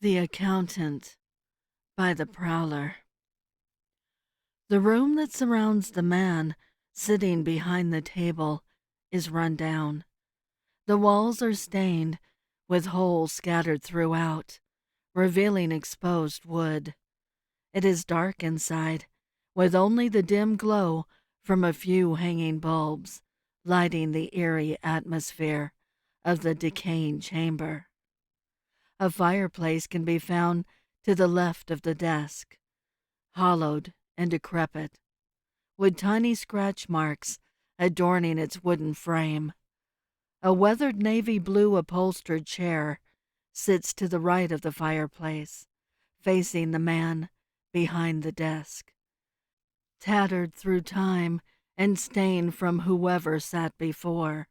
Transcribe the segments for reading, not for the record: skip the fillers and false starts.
The Accountant by the Prowler. The room that surrounds the man sitting behind the table is run down. The walls are stained, with holes scattered throughout, revealing exposed wood. It is dark inside, with only the dim glow from a few hanging bulbs lighting the eerie atmosphere of the decaying chamber. A fireplace can be found to the left of the desk, hollowed and decrepit, with tiny scratch marks adorning its wooden frame. A weathered navy blue upholstered chair sits to the right of the fireplace, facing the man behind the desk, tattered through time and stained from whoever sat before.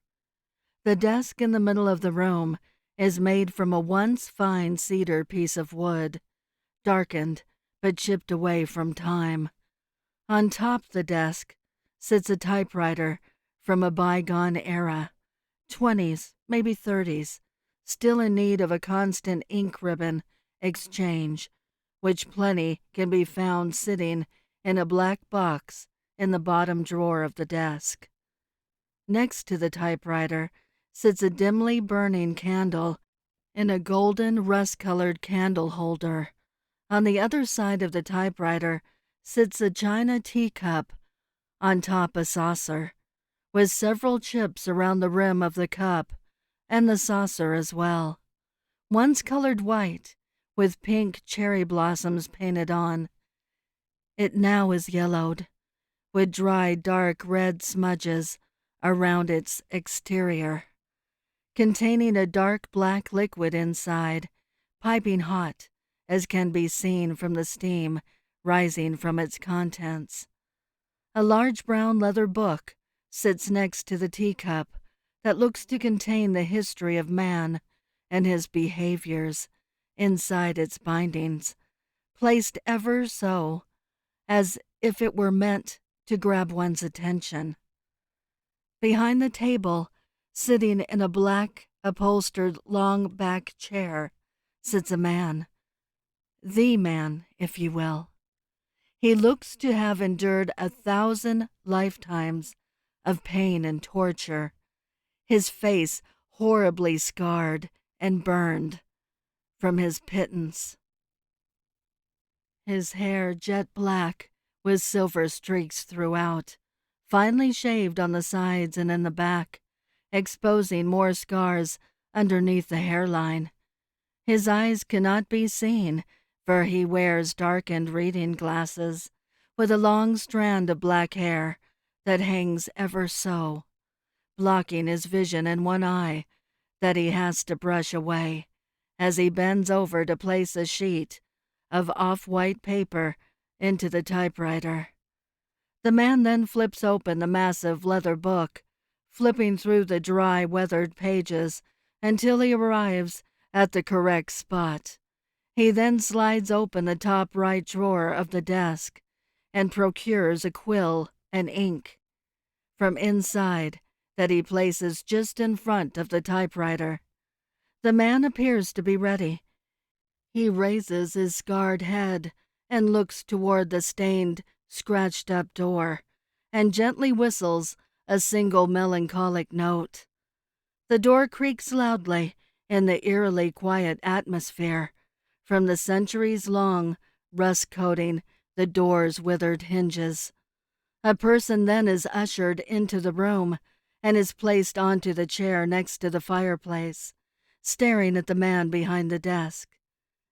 The desk in the middle of the room is made from a once fine cedar piece of wood, darkened but chipped away from time. On top the desk sits a typewriter from a bygone era, 20s, maybe 30s, still in need of a constant ink ribbon exchange, which plenty can be found sitting in a black box in the bottom drawer of the desk. Next to the typewriter sits a dimly burning candle in a golden rust-colored candle holder. On the other side of the typewriter sits a china teacup, on top a saucer, with several chips around the rim of the cup, and the saucer as well. Once colored white, with pink cherry blossoms painted on. It now is yellowed, with dry dark red smudges around its exterior, containing a dark black liquid inside, piping hot, as can be seen from the steam rising from its contents. A large brown leather book sits next to the teacup that looks to contain the history of man and his behaviors inside its bindings, placed ever so, as if it were meant to grab one's attention. Behind the table, sitting in a black upholstered long-back chair, sits a man. The man, if you will. He looks to have endured 1,000 lifetimes of pain and torture, his face horribly scarred and burned from his pittance. His hair jet black with silver streaks throughout, finely shaved on the sides and in the back, exposing more scars underneath the hairline. His eyes cannot be seen, for he wears darkened reading glasses, with a long strand of black hair that hangs ever so, blocking his vision in one eye that he has to brush away as he bends over to place a sheet of off-white paper into the typewriter. The man then flips open the massive leather book, flipping through the dry, weathered pages until he arrives at the correct spot. He then slides open the top right drawer of the desk and procures a quill and ink from inside that he places just in front of the typewriter. The man appears to be ready. He raises his scarred head and looks toward the stained, scratched-up door and gently whistles a single melancholic note. The door creaks loudly in the eerily quiet atmosphere from the centuries-long rust coating the door's withered hinges. A person then is ushered into the room and is placed onto the chair next to the fireplace, staring at the man behind the desk.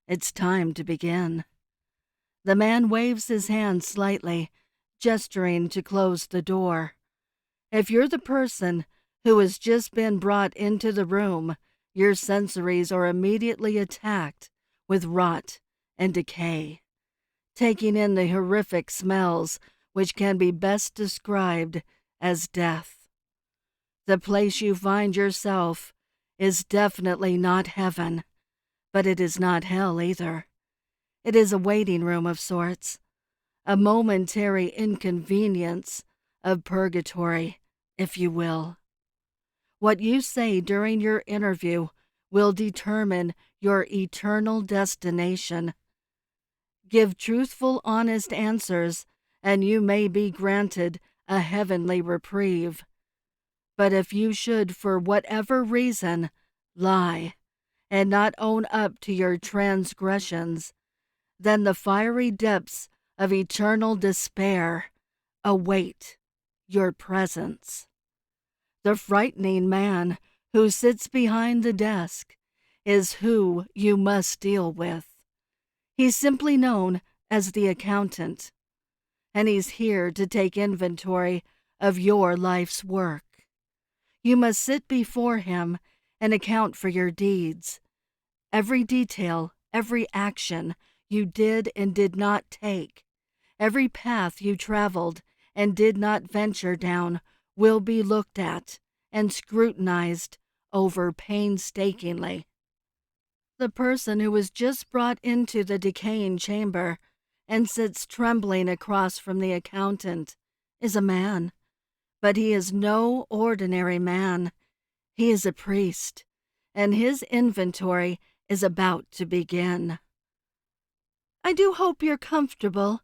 It's time to begin. The man waves his hand slightly, gesturing to close the door. If you're the person who has just been brought into the room, your sensories are immediately attacked with rot and decay, taking in the horrific smells which can be best described as death. The place you find yourself is definitely not heaven, but it is not hell either. It is a waiting room of sorts, a momentary inconvenience of purgatory, if you will. What you say during your interview will determine your eternal destination. Give truthful, honest answers, and you may be granted a heavenly reprieve. But if you should, for whatever reason, lie, and not own up to your transgressions, then the fiery depths of eternal despair await your presence. The frightening man who sits behind the desk is who you must deal with. He's simply known as the accountant, and he's here to take inventory of your life's work. You must sit before him and account for your deeds, every detail, every action you did and did not take, every path you traveled and did not venture down will be looked at and scrutinized over painstakingly. The person who was just brought into the decaying chamber and sits trembling across from the accountant is a man, but he is no ordinary man. He is a priest, and his inventory is about to begin. I do hope you're comfortable,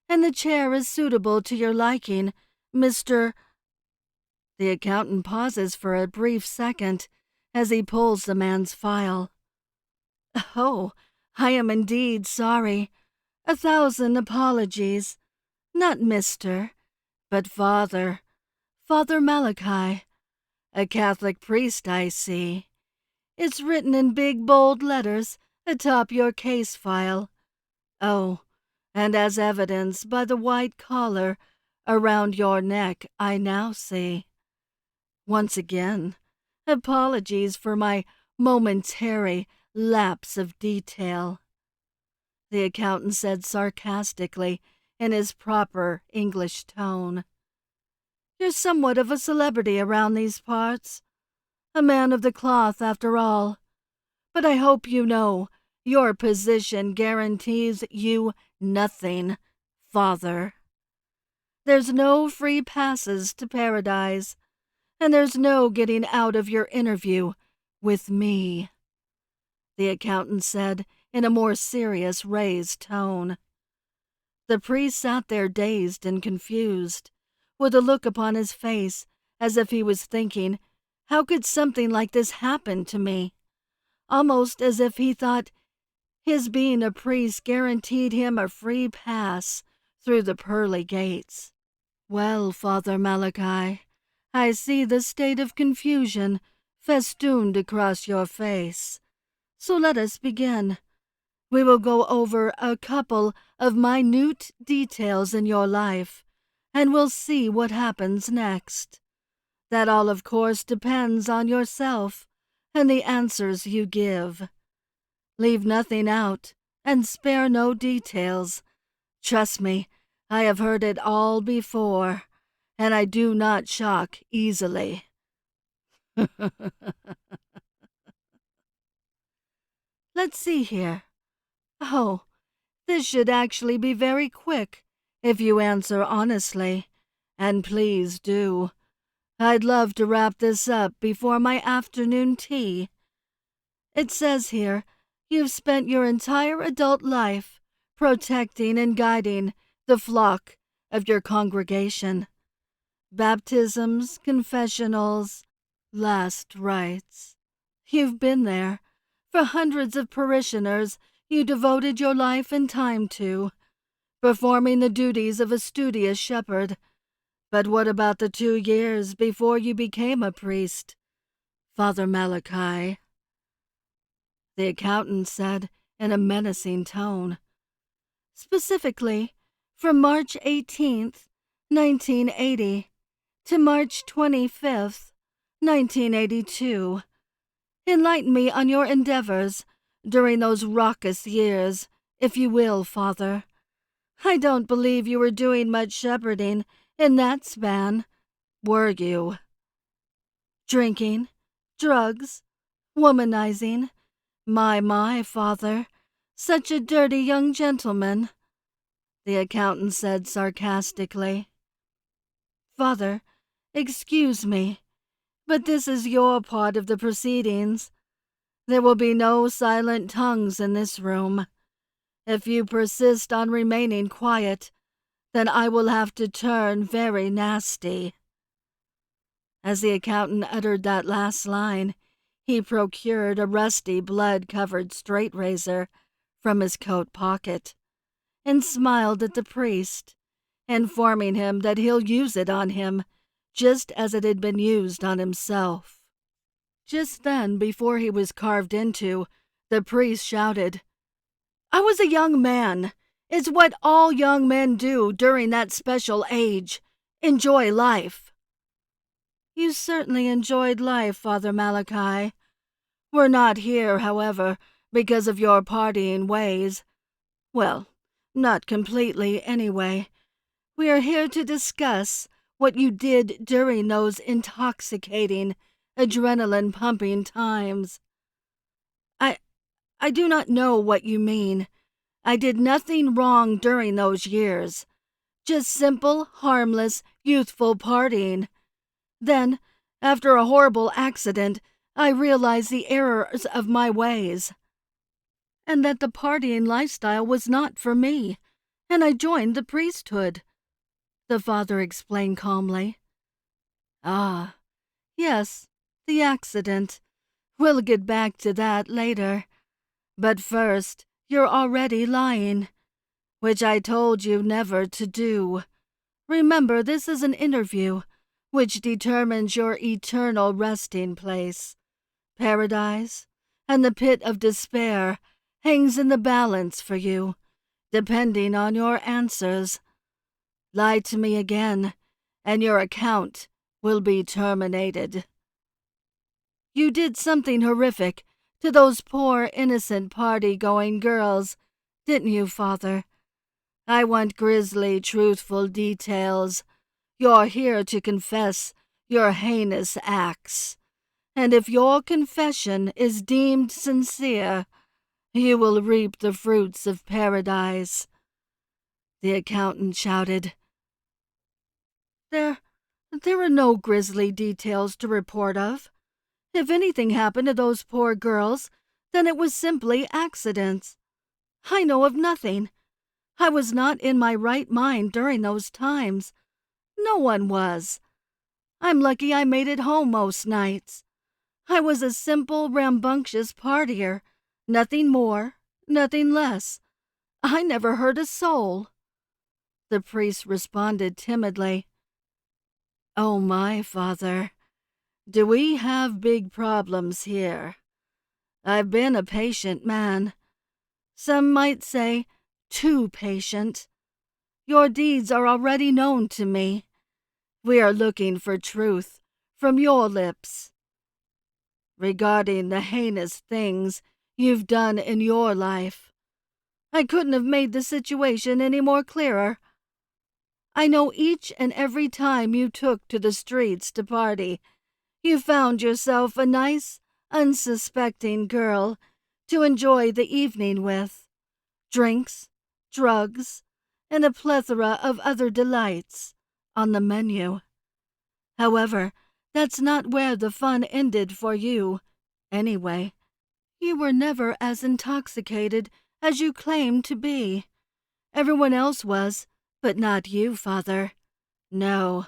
and the chair is suitable to your liking, Mr. The accountant pauses for a brief second as he pulls the man's file. Oh, I am indeed sorry. 1,000 apologies. Not Mr., but Father Malachi. A Catholic priest, I see. It's written in big bold letters atop your case file. Oh, and as evidenced by the white collar around your neck, I now see. Once again, apologies for my momentary lapse of detail, the accountant said sarcastically in his proper English tone. You're somewhat of a celebrity around these parts. A man of the cloth, after all. But I hope you know your position guarantees you nothing, Father. There's no free passes to paradise, and there's no getting out of your interview with me, the accountant said in a more serious, raised tone. The priest sat there dazed and confused, with a look upon his face as if he was thinking, how could something like this happen to me? Almost as if he thought his being a priest guaranteed him a free pass through the pearly gates. Well, Father Malachi, I see the state of confusion festooned across your face. So let us begin. We will go over a couple of minute details in your life, and we'll see what happens next. That all, of course, depends on yourself and the answers you give. Leave nothing out, and spare no details. Trust me, I have heard it all before, and I do not shock easily. Let's see here. Oh, this should actually be very quick, if you answer honestly. And please do. I'd love to wrap this up before my afternoon tea. It says here, you've spent your entire adult life protecting and guiding the flock of your congregation. Baptisms, confessionals, last rites. You've been there. For hundreds of parishioners you devoted your life and time to, performing the duties of a studious shepherd. But what about the 2 years before you became a priest, Father Malachi? The accountant said in a menacing tone. Specifically, from March 18th, 1980, to March 25th, 1982. Enlighten me on your endeavors during those raucous years, if you will, Father. I don't believe you were doing much shepherding in that span, were you? Drinking, drugs, womanizing. My, Father, such a dirty young gentleman, the accountant said sarcastically. Father, excuse me, but this is your part of the proceedings. There will be no silent tongues in this room. If you persist on remaining quiet, then I will have to turn very nasty." As the accountant uttered that last line, he procured a rusty, blood-covered straight-razor from his coat pocket and smiled at the priest, informing him that he'll use it on him just as it had been used on himself. Just then, before he was carved into, the priest shouted, "I was a young man. It's what all young men do during that special age. Enjoy life." "You certainly enjoyed life, Father Malachi. We're not here, however, because of your partying ways. Well, not completely, anyway. We are here to discuss what you did during those intoxicating, adrenaline-pumping times." I do not know what you mean. I did nothing wrong during those years. Just simple, harmless, youthful partying. Then, after a horrible accident, I realized the errors of my ways, and that the partying lifestyle was not for me, and I joined the priesthood," the father explained calmly. "Ah, yes, the accident. We'll get back to that later. But first, you're already lying, which I told you never to do. Remember, this is an interview, which determines your eternal resting place. Paradise and the pit of despair hangs in the balance for you, depending on your answers. Lie to me again, and your account will be terminated." "You did something horrific to those poor, innocent party-going girls, didn't you, Father? I want grisly, truthful details. You're here to confess your heinous acts, and if your confession is deemed sincere, you will reap the fruits of paradise," the accountant shouted. There are no grisly details to report of. If anything happened to those poor girls, then it was simply accidents. I know of nothing. I was not in my right mind during those times. No one was. I'm lucky I made it home most nights. I was a simple, rambunctious partier. Nothing more, nothing less. I never hurt a soul." The priest responded timidly. "Oh, my Father, do we have big problems here? I've been a patient man. Some might say too patient. Your deeds are already known to me. We are looking for truth from your lips regarding the heinous things you've done in your life. I couldn't have made the situation any more clearer. I know each and every time you took to the streets to party, you found yourself a nice, unsuspecting girl to enjoy the evening with. Drinks, drugs, and a plethora of other delights on the menu. However, that's not where the fun ended for you, anyway. You were never as intoxicated as you claimed to be. Everyone else was, but not you, Father. No,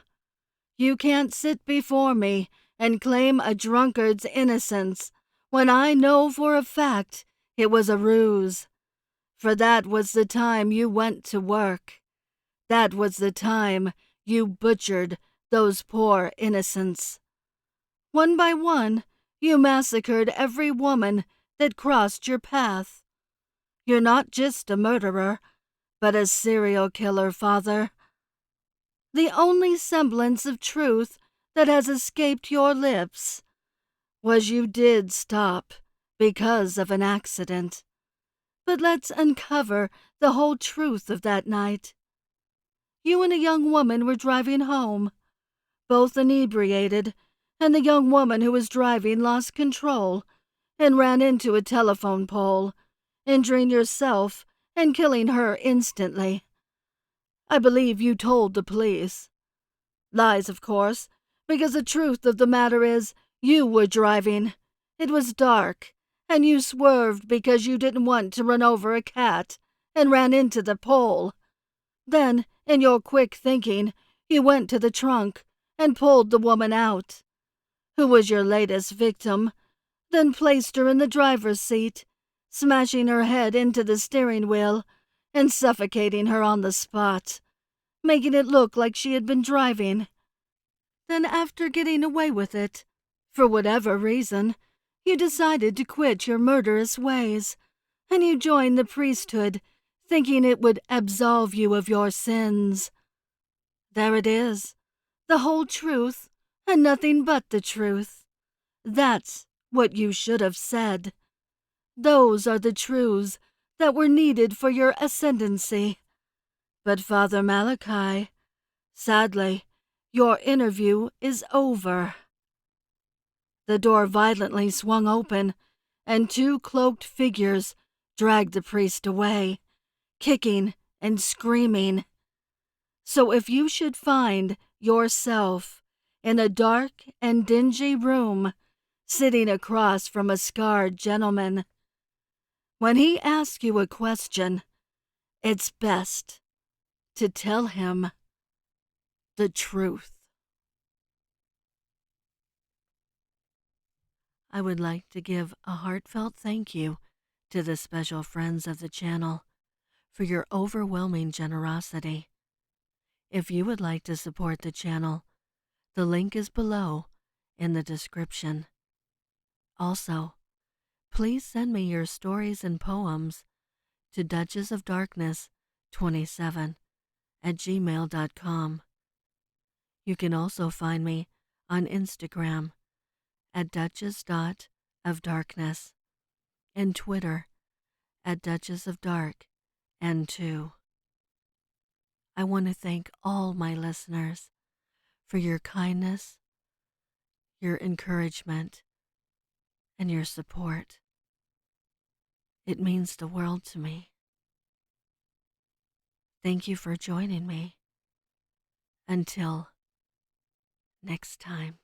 you can't sit before me and claim a drunkard's innocence when I know for a fact it was a ruse. For that was the time you went to work. That was the time you butchered those poor innocents. One by one, you massacred every woman that crossed your path. You're not just a murderer, but a serial killer, Father. The only semblance of truth that has escaped your lips was you did stop because of an accident. But let's uncover the whole truth of that night. You and a young woman were driving home, both inebriated, and the young woman who was driving lost control and ran into a telephone pole, injuring yourself and killing her instantly. I believe you told the police. Lies, of course, because the truth of the matter is you were driving. It was dark, and you swerved because you didn't want to run over a cat and ran into the pole. Then, in your quick thinking, you went to the trunk and pulled the woman out, who was your latest victim, then placed her in the driver's seat, smashing her head into the steering wheel and suffocating her on the spot, making it look like she had been driving. Then, after getting away with it, for whatever reason, you decided to quit your murderous ways, and you joined the priesthood, thinking it would absolve you of your sins. There it is, the whole truth, and nothing but the truth. That's what you should have said. Those are the truths that were needed for your ascendancy. But Father Malachi, sadly, your interview is over. The door violently swung open, and two cloaked figures dragged the priest away, kicking and screaming. So if you should find yourself in a dark and dingy room, sitting across from a scarred gentleman, when he asks you a question, it's best to tell him the truth. I would like to give a heartfelt thank you to the special friends of the channel for your overwhelming generosity. If you would like to support the channel, the link is below in the description. Also, please send me your stories and poems to duchessofdarkness27@gmail.com. You can also find me on Instagram at duchess.ofdarkness and Twitter at duchessofdarkn2. I want to thank all my listeners for your kindness, your encouragement, and your support. It means the world to me. Thank you for joining me. Until next time.